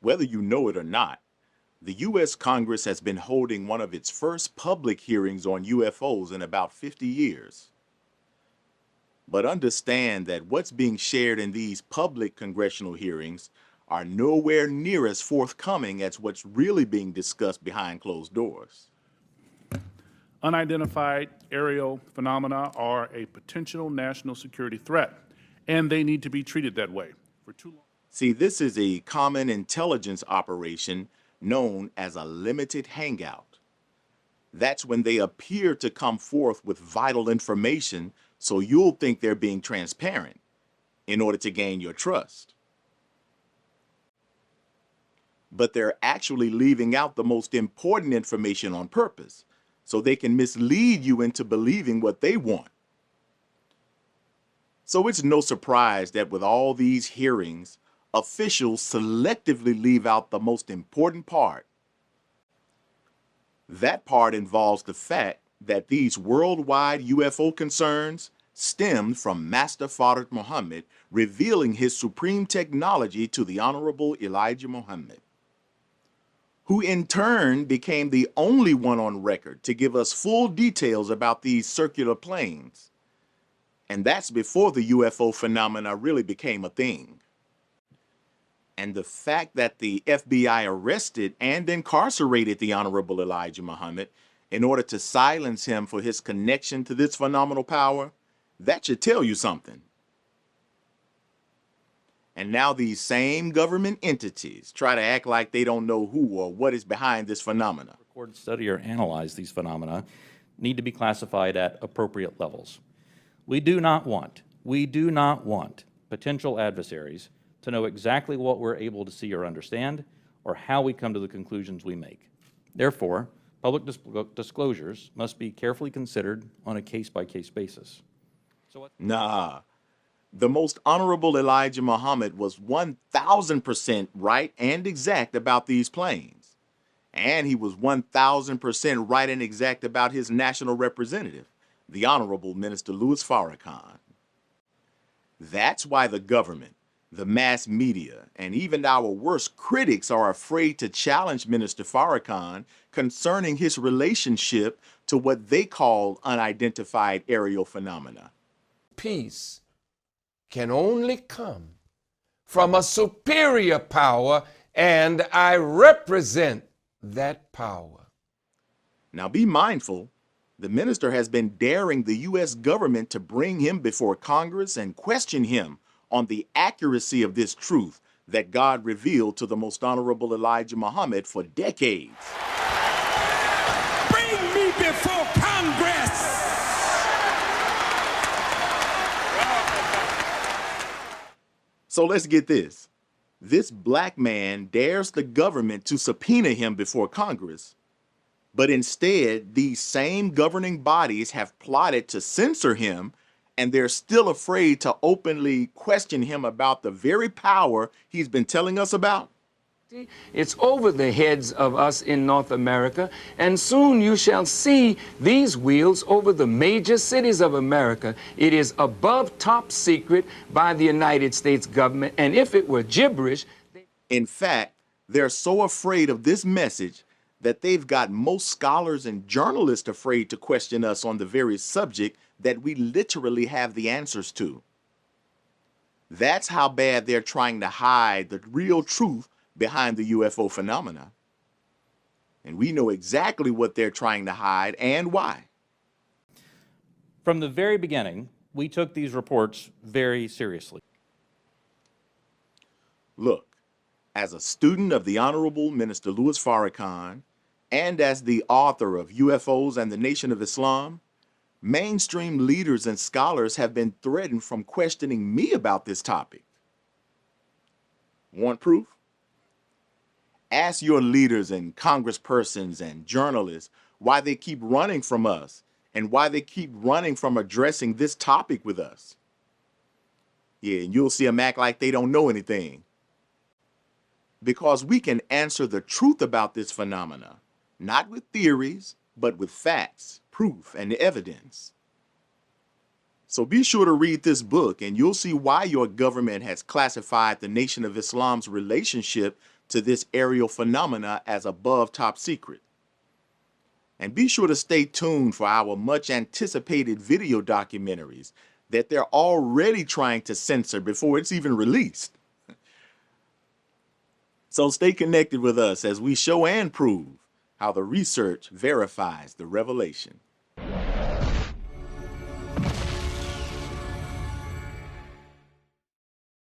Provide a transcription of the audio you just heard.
Whether you know it or not, the U.S. Congress has been holding one of its first public hearings on UFOs in about 50 years. But understand that what's being shared in these public congressional hearings are nowhere near as forthcoming as what's really being discussed behind closed doors. Unidentified aerial phenomena are a potential national security threat, and they need to be treated that way. For too long. See, this is a common intelligence operation known as a limited hangout. That's when they appear to come forth with vital information so you'll think they're being transparent in order to gain your trust. But they're actually leaving out the most important information on purpose so they can mislead you into believing what they want. So it's no surprise that with all these hearings, officials selectively leave out the most important part. That part involves the fact that these worldwide UFO concerns stemmed from Master Farrakhan Muhammad revealing his supreme technology to the Honorable Elijah Muhammad, who in turn became the only one on record to give us full details about these circular planes. And that's before the UFO phenomena really became a thing. And the fact that the FBI arrested and incarcerated the Honorable Elijah Muhammad in order to silence him for his connection to this phenomenal power, that should tell you something. And now these same government entities try to act like they don't know who or what is behind this phenomena. Record, study, or analyze these phenomena need to be classified at appropriate levels. We do not want potential adversaries to know exactly what we're able to see or understand, or how we come to the conclusions we make. Therefore, public disclosures must be carefully considered on a case-by-case basis. Nah, the Most Honorable Elijah Muhammad was 1,000% right and exact about these planes. And he was 1,000% right and exact about his national representative, the Honorable Minister Louis Farrakhan. That's why the government, the mass media, and even our worst critics are afraid to challenge Minister Farrakhan concerning his relationship to what they call unidentified aerial phenomena. Peace can only come from a superior power, and I represent that power. Now be mindful, the minister has been daring the U.S. government to bring him before Congress and question him on the accuracy of this truth that God revealed to the Most Honorable Elijah Muhammad for decades. Bring me before Congress! So let's get this. This black man dares the government to subpoena him before Congress, but instead these same governing bodies have plotted to censor him, and they're still afraid to openly question him about the very power he's been telling us about. It's over the heads of us in North America, and soon you shall see these wheels over the major cities of America. It is above top secret by the United States government, and if it were gibberish... In fact, they're so afraid of this message that they've got most scholars and journalists afraid to question us on the very subject that we literally have the answers to. That's how bad they're trying to hide the real truth behind the UFO phenomena. And we know exactly what they're trying to hide and why. From the very beginning, we took these reports very seriously. Look, as a student of the Honorable Minister Louis Farrakhan, and as the author of UFOs and the Nation of Islam, mainstream leaders and scholars have been threatened from questioning me about this topic. Want proof? Ask your leaders and congresspersons and journalists why they keep running from us and why they keep running from addressing this topic with us. Yeah, and you'll see them act like they don't know anything. Because we can answer the truth about this phenomena, not with theories, but with facts, proof, and evidence. So be sure to read this book and you'll see why your government has classified the Nation of Islam's relationship to this aerial phenomena as above top secret. And be sure to stay tuned for our much anticipated video documentaries that they're already trying to censor before it's even released. So stay connected with us as we show and prove how the research verifies the revelation.